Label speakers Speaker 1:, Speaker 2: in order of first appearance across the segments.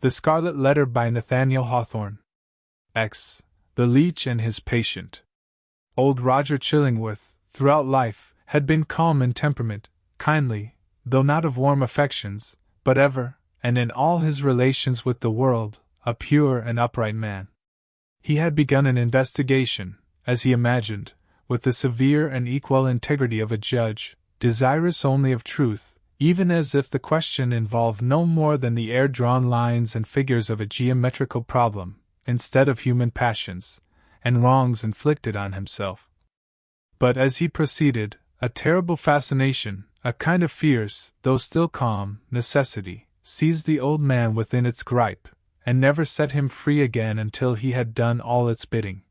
Speaker 1: The Scarlet Letter by Nathaniel Hawthorne. X. The Leech and His Patient. Old Roger Chillingworth, throughout life, had been calm in temperament, kindly, though not of warm affections, but ever, and in all his relations with the world, a pure and upright man. He had begun an investigation, as he imagined, with the severe and equal integrity of a judge, desirous only of truth, even as if the question involved no more than the air-drawn lines and figures of a geometrical problem, instead of human passions, and wrongs inflicted on himself. But as he proceeded, a terrible fascination, a kind of fierce, though still calm, necessity, seized the old man within its gripe, and never set him free again until he had done all its bidding.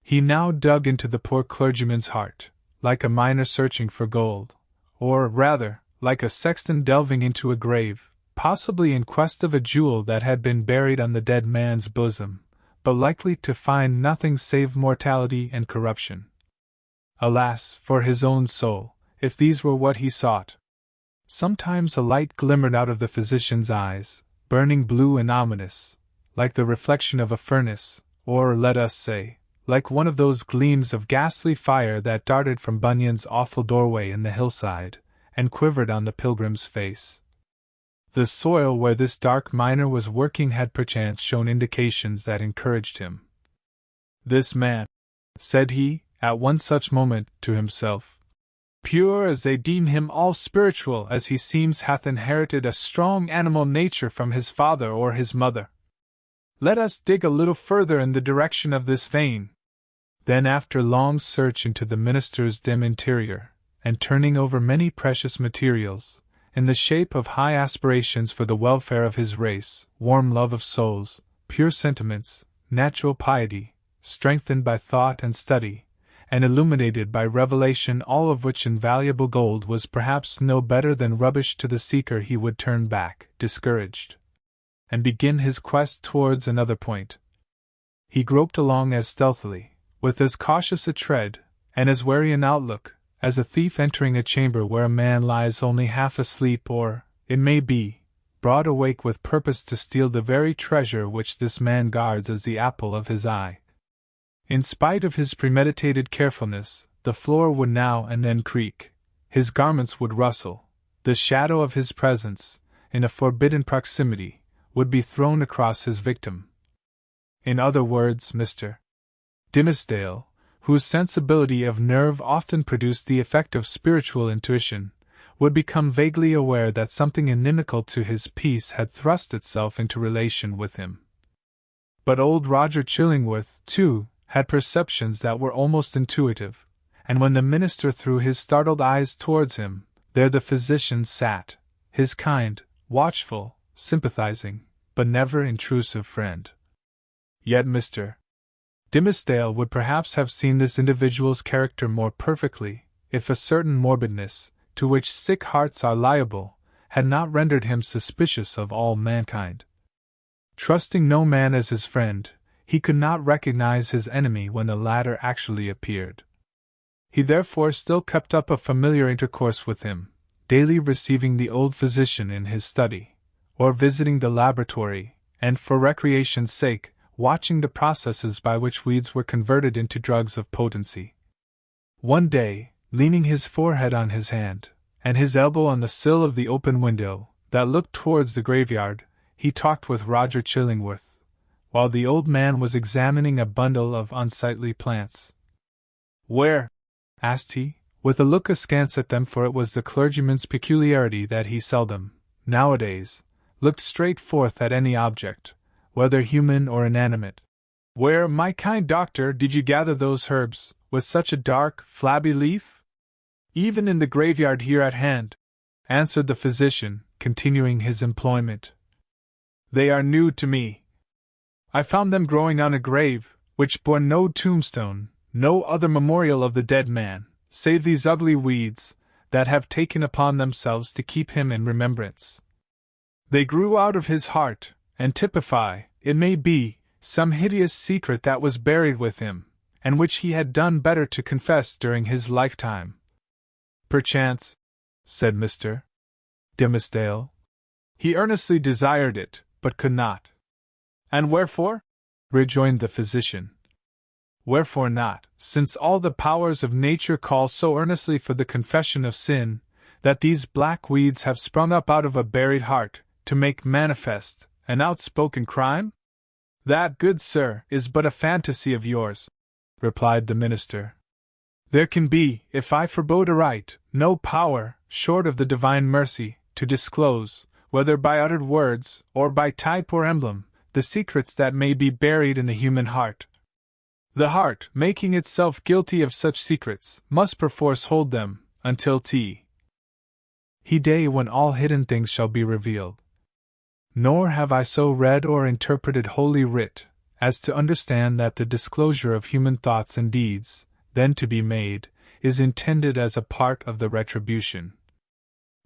Speaker 1: He now dug into the poor clergyman's heart, like a miner searching for gold, or, rather, like a sexton delving into a grave, possibly in quest of a jewel that had been buried on the dead man's bosom, but likely to find nothing save mortality and corruption. Alas, for his own soul, if these were what he sought! Sometimes a light glimmered out of the physician's eyes, burning blue and ominous, like the reflection of a furnace, or, let us say, like one of those gleams of ghastly fire that darted from Bunyan's awful doorway in the hillside, and quivered on the pilgrim's face. The soil where this dark miner was working had perchance shown indications that encouraged him. "This man," said he, at one such moment, to himself, "pure as they deem him, all spiritual as he seems, hath inherited a strong animal nature from his father or his mother. Let us dig a little further in the direction of this vein." Then, after long search into the minister's dim interior, and turning over many precious materials, in the shape of high aspirations for the welfare of his race, warm love of souls, pure sentiments, natural piety, strengthened by thought and study, and illuminated by revelation, all of which invaluable gold was perhaps no better than rubbish to the seeker, he would turn back, discouraged, and begin his quest towards another point. He groped along as stealthily, with as cautious a tread, and as wary an outlook, as a thief entering a chamber where a man lies only half asleep or, it may be, broad awake with purpose to steal the very treasure which this man guards as the apple of his eye. In spite of his premeditated carefulness, the floor would now and then creak, his garments would rustle, the shadow of his presence, in a forbidden proximity, would be thrown across his victim. In other words, Mr. Dimmesdale, whose sensibility of nerve often produced the effect of spiritual intuition, would become vaguely aware that something inimical to his peace had thrust itself into relation with him. But old Roger Chillingworth, too, had perceptions that were almost intuitive, and when the minister threw his startled eyes towards him, there the physician sat, his kind, watchful, sympathizing, but never intrusive friend. Yet Mr. Dimmesdale would perhaps have seen this individual's character more perfectly, if a certain morbidness, to which sick hearts are liable, had not rendered him suspicious of all mankind. Trusting no man as his friend, he could not recognize his enemy when the latter actually appeared. He therefore still kept up a familiar intercourse with him, daily receiving the old physician in his study, or visiting the laboratory, and for recreation's sake, watching the processes by which weeds were converted into drugs of potency. One day, leaning his forehead on his hand, and his elbow on the sill of the open window that looked towards the graveyard, he talked with Roger Chillingworth, while the old man was examining a bundle of unsightly plants. "Where?" asked he, with a look askance at them, for it was the clergyman's peculiarity that he seldom, nowadays, looked straight forth at any object, whether human or inanimate. "Where, my kind doctor, did you gather those herbs, with such a dark, flabby leaf?" "Even in the graveyard here at hand," answered the physician, continuing his employment. "They are new to me. I found them growing on a grave, which bore no tombstone, no other memorial of the dead man, save these ugly weeds, that have taken upon themselves to keep him in remembrance. They grew out of his heart, and typify, it may be, some hideous secret that was buried with him, and which he had done better to confess during his lifetime." "Perchance," said Mr. Dimmesdale, "he earnestly desired it, but could not. And wherefore? Rejoined the physician. Wherefore not, since all the powers of nature call so earnestly for the confession of sin, that these black weeds have sprung up out of a buried heart, to make manifest an outspoken crime? That, good sir, is but a fantasy of yours, replied the minister. There can be, if I forbode aright, no power, short of the divine mercy, to disclose, whether by uttered words, or by type or emblem, the secrets that may be buried in the human heart. The heart, making itself guilty of such secrets, must perforce hold them, until he day when all hidden things shall be revealed. Nor have I so read or interpreted Holy Writ, as to understand that the disclosure of human thoughts and deeds, then to be made, is intended as a part of the retribution.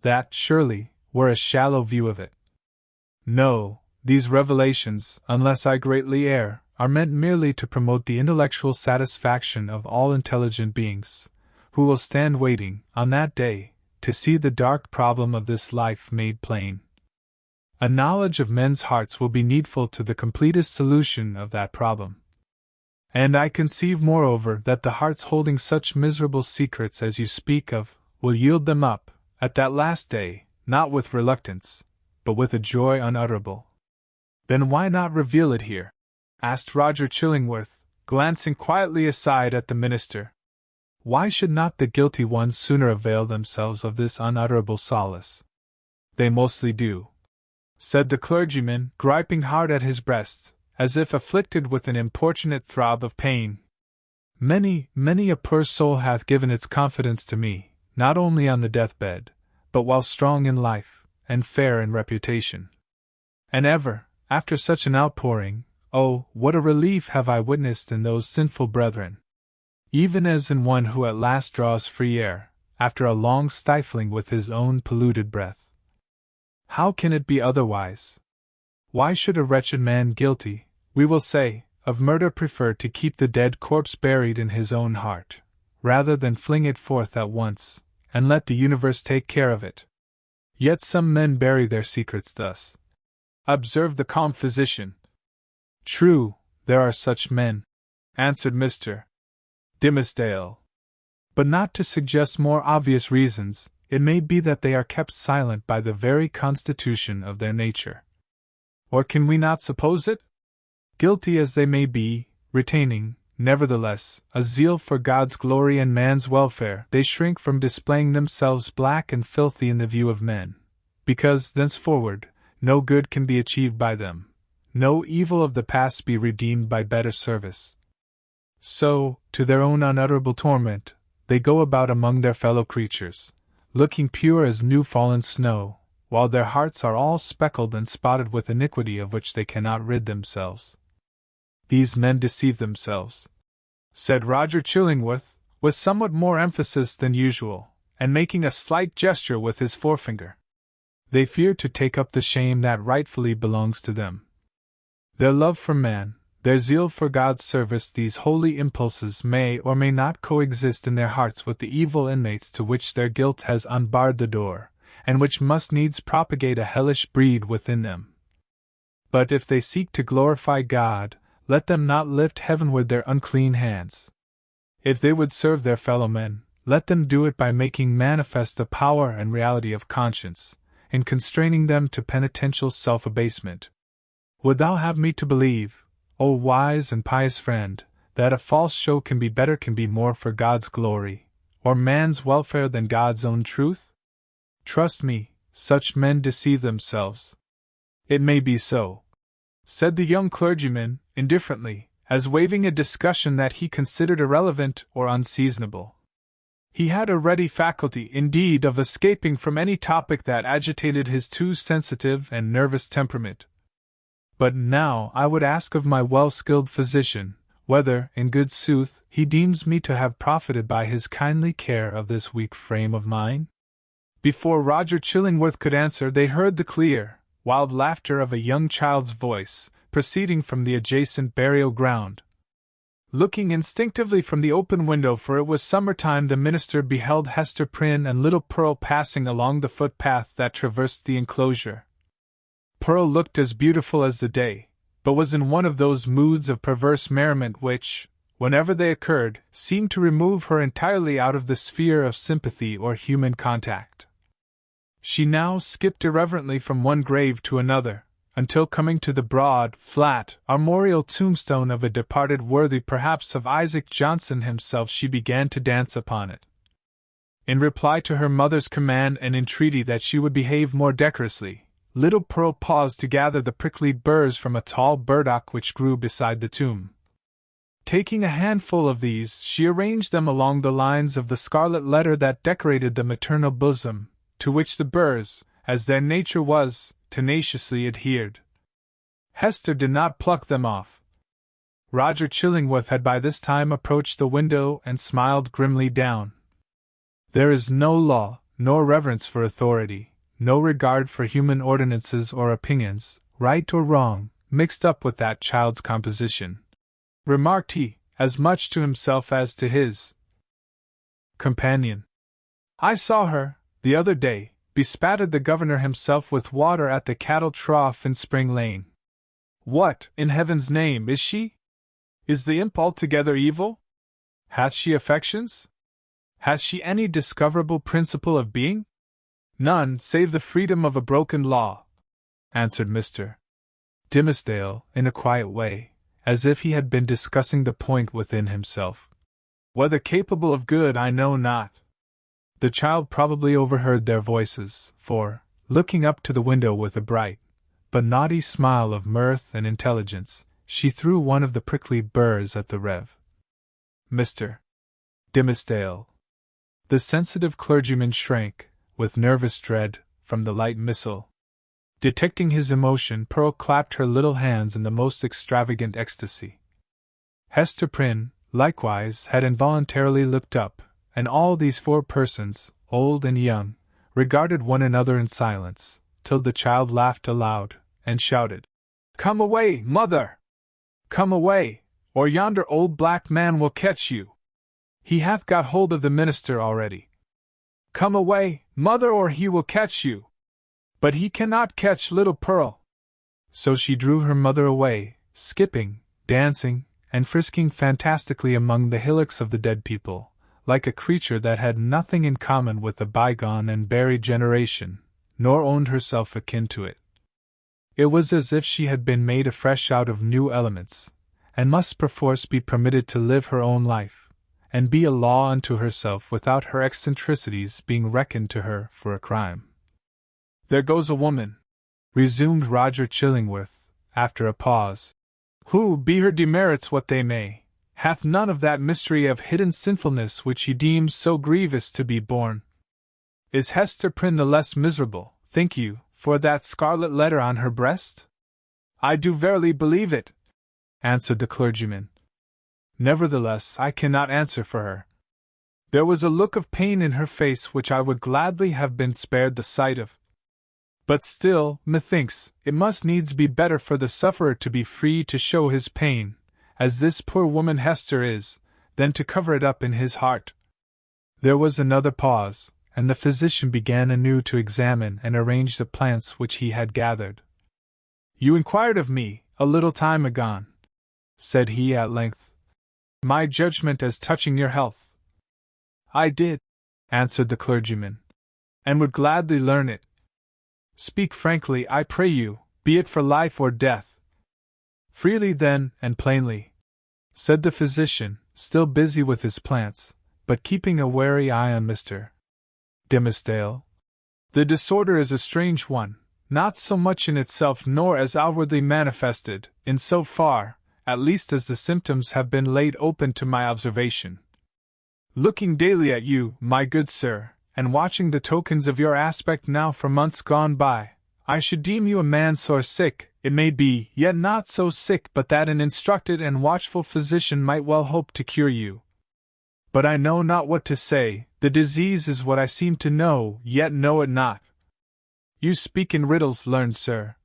Speaker 1: That, surely, were a shallow view of it. No, these revelations, unless I greatly err, are meant merely to promote the intellectual satisfaction of all intelligent beings, who will stand waiting, on that day, to see the dark problem of this life made plain. A knowledge of men's hearts will be needful to the completest solution of that problem. And I conceive, moreover, that the hearts holding such miserable secrets as you speak of, will yield them up, at that last day, not with reluctance, but with a joy unutterable. Then why not reveal it here? Asked Roger Chillingworth, glancing quietly aside at the minister. Why should not the guilty ones sooner avail themselves of this unutterable solace? They mostly do, said the clergyman, griping hard at his breast, as if afflicted with an importunate throb of pain. Many a poor soul hath given its confidence to me, not only on the deathbed, but while strong in life, and fair in reputation. And ever, after such an outpouring, oh, what a relief have I witnessed in those sinful brethren! Even as in one who at last draws free air, after a long stifling with his own polluted breath. How can it be otherwise? Why should a wretched man guilty, we will say, of murder prefer to keep the dead corpse buried in his own heart, rather than fling it forth at once, and let the universe take care of it? Yet some men bury their secrets thus, observed the calm physician. True, there are such men, answered Mr. Dimmesdale. But not to suggest more obvious reasons, it may be that they are kept silent by the very constitution of their nature. Or can we not suppose it? Guilty as they may be, retaining, nevertheless, a zeal for God's glory and man's welfare, they shrink from displaying themselves black and filthy in the view of men, because, thenceforward, no good can be achieved by them, no evil of the past be redeemed by better service. So, to their own unutterable torment, they go about among their fellow creatures, looking pure as new-fallen snow, while their hearts are all speckled and spotted with iniquity of which they cannot rid themselves. These men deceive themselves, said Roger Chillingworth, with somewhat more emphasis than usual, and making a slight gesture with his forefinger. They fear to take up the shame that rightfully belongs to them. Their love for man, their zeal for God's service, these holy impulses may or may not coexist in their hearts with the evil inmates to which their guilt has unbarred the door, and which must needs propagate a hellish breed within them. But if they seek to glorify God, let them not lift heavenward their unclean hands. If they would serve their fellow men, let them do it by making manifest the power and reality of conscience, in constraining them to penitential self-abasement. Would thou have me to believe, O wise and pious friend, that a false show can be more for God's glory, or man's welfare than God's own truth? Trust me, such men deceive themselves. It may be so, said the young clergyman, indifferently, as waiving a discussion that he considered irrelevant or unseasonable. He had a ready faculty, indeed, of escaping from any topic that agitated his too sensitive and nervous temperament. But now I would ask of my well-skilled physician, whether, in good sooth, he deems me to have profited by his kindly care of this weak frame of mine? Before Roger Chillingworth could answer, they heard the clear, wild laughter of a young child's voice, proceeding from the adjacent burial ground. Looking instinctively from the open window, for it was summer-time, the minister beheld Hester Prynne and little Pearl passing along the footpath that traversed the enclosure. Pearl looked as beautiful as the day, but was in one of those moods of perverse merriment which, whenever they occurred, seemed to remove her entirely out of the sphere of sympathy or human contact. She now skipped irreverently from one grave to another, until coming to the broad, flat, armorial tombstone of a departed worthy, perhaps of Isaac Johnson himself, she began to dance upon it. In reply to her mother's command and entreaty that she would behave more decorously, little Pearl paused to gather the prickly burrs from a tall burdock which grew beside the tomb. Taking a handful of these, she arranged them along the lines of the scarlet letter that decorated the maternal bosom, to which the burrs, as their nature was, tenaciously adhered. Hester did not pluck them off. Roger Chillingworth had by this time approached the window and smiled grimly down. There is no law, nor reverence for authority, no regard for human ordinances or opinions, right or wrong, mixed up with that child's composition, remarked he, as much to himself as to his companion. I saw her, the other day, bespatter the governor himself with water at the cattle trough in Spring Lane. What, in heaven's name, is she? Is the imp altogether evil? Hath she affections? Has she any discoverable principle of being? None, save the freedom of a broken law, answered Mr. Dimmesdale, in a quiet way, as if he had been discussing the point within himself. Whether capable of good I know not. The child probably overheard their voices, for, looking up to the window with a bright, but naughty smile of mirth and intelligence, she threw one of the prickly burrs at the Rev. Mr. Dimmesdale. The sensitive clergyman shrank, with nervous dread, from the light missile. Detecting his emotion, Pearl clapped her little hands in the most extravagant ecstasy. Hester Prynne, likewise, had involuntarily looked up, and all these four persons, old and young, regarded one another in silence, till the child laughed aloud, and shouted, "Come away, mother! Come away, or yonder old black man will catch you! He hath got hold of the minister already. Come away, mother, or he will catch you! But he cannot catch little Pearl." So she drew her mother away, skipping, dancing, and frisking fantastically among the hillocks of the dead people, like a creature that had nothing in common with the bygone and buried generation, nor owned herself akin to it. It was as if she had been made afresh out of new elements, and must perforce be permitted to live her own life, and be a law unto herself without her eccentricities being reckoned to her for a crime. "There goes a woman," resumed Roger Chillingworth, after a pause, "who, be her demerits what they may, hath none of that mystery of hidden sinfulness which he deems so grievous to be borne. Is Hester Prynne the less miserable, think you, for that scarlet letter on her breast?" "I do verily believe it," answered the clergyman. "Nevertheless, I cannot answer for her. There was a look of pain in her face which I would gladly have been spared the sight of. But still, methinks, it must needs be better for the sufferer to be free to show his pain, as this poor woman Hester is, than to cover it up in his heart." There was another pause, and the physician began anew to examine and arrange the plants which he had gathered. "You inquired of me, a little time agone," said he at length, "my judgment as touching your health." "I did," answered the clergyman, "and would gladly learn it. Speak frankly, I pray you, be it for life or death." "Freely then, and plainly," said the physician, still busy with his plants, but keeping a wary eye on Mr. Dimmesdale. "The disorder is a strange one, not so much in itself nor as outwardly manifested, in so far, at least as the symptoms have been laid open to my observation. Looking daily at you, my good sir, and watching the tokens of your aspect now for months gone by, I should deem you a man sore sick, it may be, yet not so sick but that an instructed and watchful physician might well hope to cure you. But I know not what to say, the disease is what I seem to know, yet know it not." "You speak in riddles, learned sir,"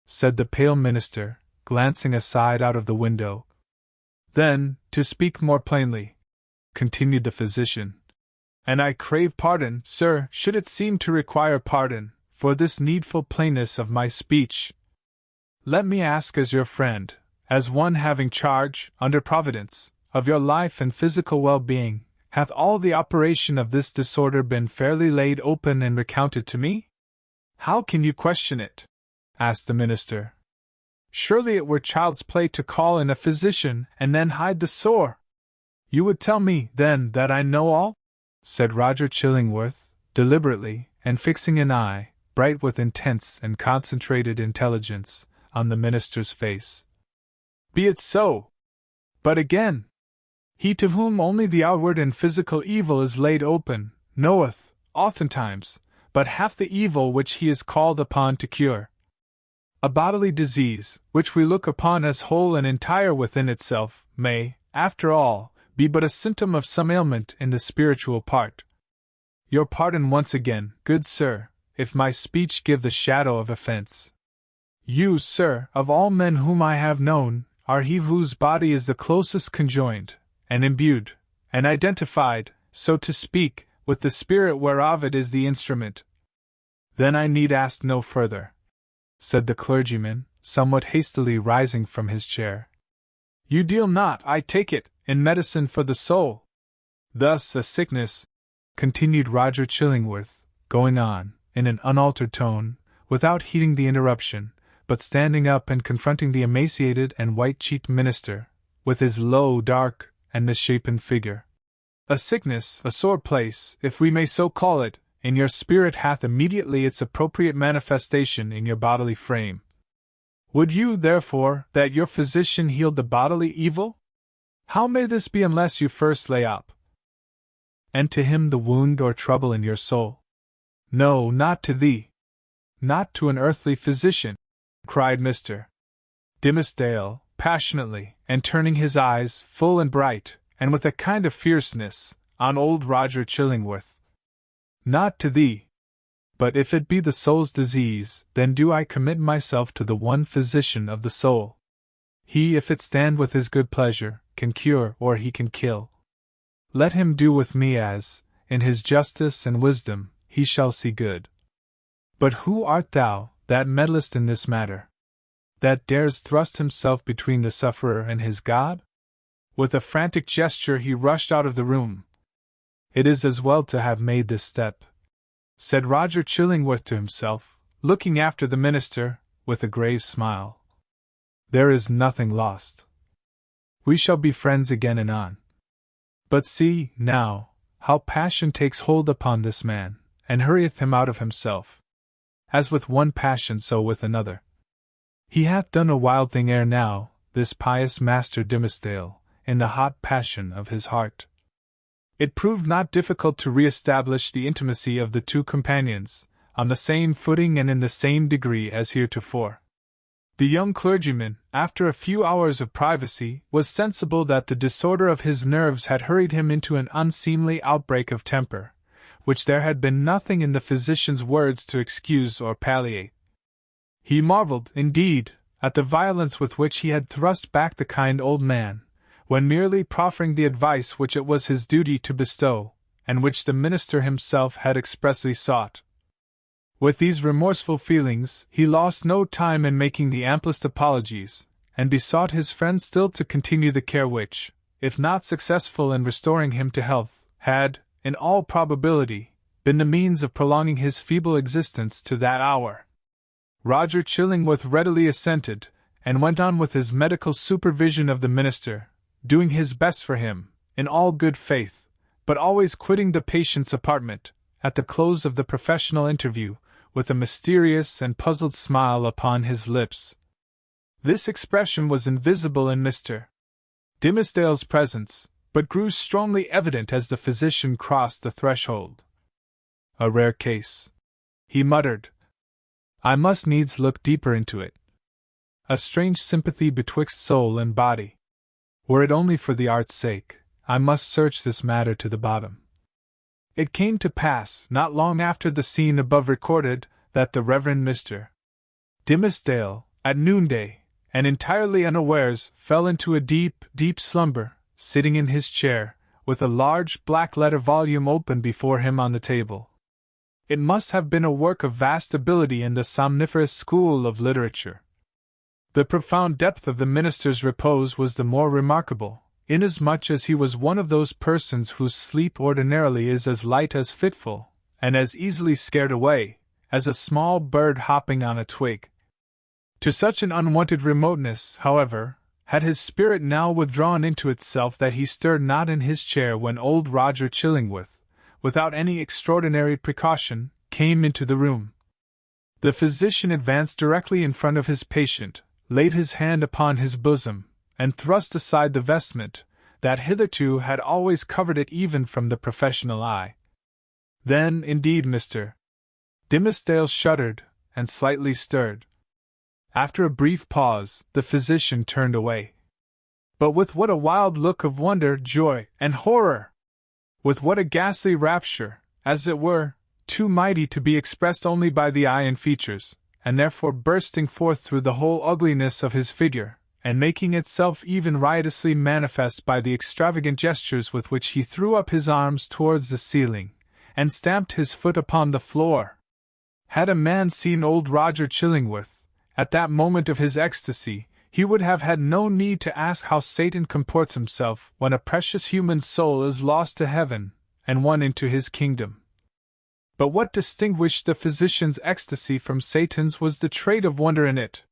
Speaker 1: said the pale minister, glancing aside out of the window. "Then, to speak more plainly," continued the physician, "and I crave pardon, sir, should it seem to require pardon, for this needful plainness of my speech. Let me ask as your friend, as one having charge, under Providence, of your life and physical well-being, hath all the operation of this disorder been fairly laid open and recounted to me? How can you question it? Asked the minister. Surely it were child's play to call in a physician and then hide the sore. You would tell me, then, that I know all? Said Roger Chillingworth, deliberately, and fixing an eye, bright with intense and concentrated intelligence, on the minister's face. Be it so! But again, he to whom only the outward and physical evil is laid open, knoweth, oftentimes, but half the evil which he is called upon to cure. A bodily disease, which we look upon as whole and entire within itself, may, after all, be but a symptom of some ailment in the spiritual part. Your pardon once again, good sir, if my speech give the shadow of offense. You, sir, of all men whom I have known, are he whose body is the closest conjoined, and imbued, and identified, so to speak, with the spirit whereof it is the instrument. Then I need ask no further, said the clergyman, somewhat hastily rising from his chair. You deal not, I take it, in medicine for the soul. Thus a sickness, continued Roger Chillingworth, going on, in an unaltered tone, without heeding the interruption, but standing up and confronting the emaciated and white-cheeked minister, with his low, dark, and misshapen figure. A sickness, a sore place, if we may so call it, in your spirit hath immediately its appropriate manifestation in your bodily frame. Would you, therefore, that your physician healed the bodily evil? How may this be unless you first lay up and to him the wound or trouble in your soul? No, not to thee. Not to an earthly physician, cried Mr. Dimmesdale, passionately, and turning his eyes, full and bright, and with a kind of fierceness, on old Roger Chillingworth. Not to thee. But if it be the soul's disease, then do I commit myself to the one physician of the soul. He, if it stand with his good pleasure, can cure or he can kill. Let him do with me as, in his justice and wisdom, he shall see good. But who art thou, that meddlest in this matter? That dares thrust himself between the sufferer and his God? With a frantic gesture he rushed out of the room. It is as well to have made this step, said Roger Chillingworth to himself, looking after the minister, with a grave smile. There is nothing lost. We shall be friends again anon. But see, now, how passion takes hold upon this man, and hurrieth him out of himself. As with one passion so with another. He hath done a wild thing ere now, this pious Master Dimmesdale, in the hot passion of his heart. It proved not difficult to re-establish the intimacy of the two companions, on the same footing and in the same degree as heretofore. The young clergyman, after a few hours of privacy, was sensible that the disorder of his nerves had hurried him into an unseemly outbreak of temper, which there had been nothing in the physician's words to excuse or palliate. He marveled, indeed, at the violence with which he had thrust back the kind old man, when merely proffering the advice which it was his duty to bestow, and which the minister himself had expressly sought. With these remorseful feelings, he lost no time in making the amplest apologies, and besought his friend still to continue the care which, if not successful in restoring him to health, had, in all probability, been the means of prolonging his feeble existence to that hour. Roger Chillingworth readily assented, and went on with his medical supervision of the minister, doing his best for him, in all good faith, but always quitting the patient's apartment, at the close of the professional interview, with a mysterious and puzzled smile upon his lips. This expression was invisible in Mr. Dimmesdale's presence, but grew strongly evident as the physician crossed the threshold. A rare case, he muttered. I must needs look deeper into it. A strange sympathy betwixt soul and body. Were it only for the art's sake, I must search this matter to the bottom. It came to pass, not long after the scene above recorded, that the Reverend Mr. Dimmesdale, at noonday, and entirely unawares, fell into a deep, deep slumber, sitting in his chair, with a large black-letter volume open before him on the table. It must have been a work of vast ability in the somniferous school of literature. The profound depth of the minister's repose was the more remarkable, inasmuch as he was one of those persons whose sleep ordinarily is as light as fitful, and as easily scared away, as a small bird hopping on a twig. To such an unwonted remoteness, however, had his spirit now withdrawn into itself that he stirred not in his chair when old Roger Chillingworth, without any extraordinary precaution, came into the room. The physician advanced directly in front of his patient, laid his hand upon his bosom, and thrust aside the vestment that hitherto had always covered it even from the professional eye. Then, indeed, Mr. Dimmesdale shuddered, and slightly stirred. After a brief pause, the physician turned away. But with what a wild look of wonder, joy, and horror! With what a ghastly rapture, as it were, too mighty to be expressed only by the eye and features, and therefore bursting forth through the whole ugliness of his figure, and making itself even riotously manifest by the extravagant gestures with which he threw up his arms towards the ceiling, and stamped his foot upon the floor. Had a man seen old Roger Chillingworth, at that moment of his ecstasy, he would have had no need to ask how Satan comports himself when a precious human soul is lost to heaven, and won into his kingdom. But what distinguished the physician's ecstasy from Satan's was the trait of wonder in it,